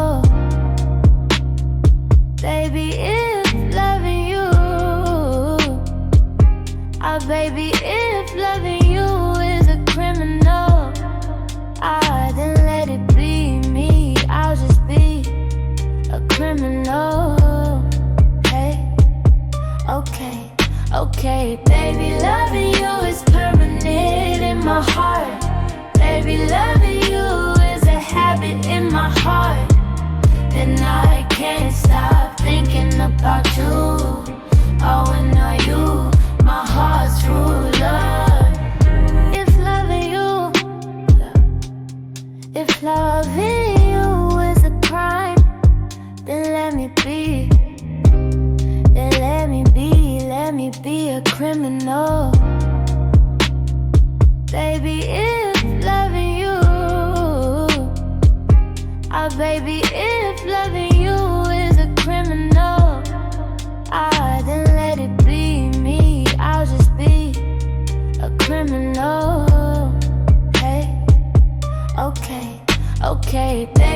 criminal. Baby, if loving you, baby, if loving you is a criminal, then let it be me. I'll just be a criminal. Okay, okay, baby, loving you is permanent in my heart. Baby, loving you is a habit in my heart, and I can't stop thinking about you. Oh, and are you my heart's true love? If loving you, if loving you is a crime, then let me be. Then let me be a criminal. Baby, if loving you, baby, if loving you is a criminal, then let it be me. I'll just be a criminal. Hey, okay, okay, baby.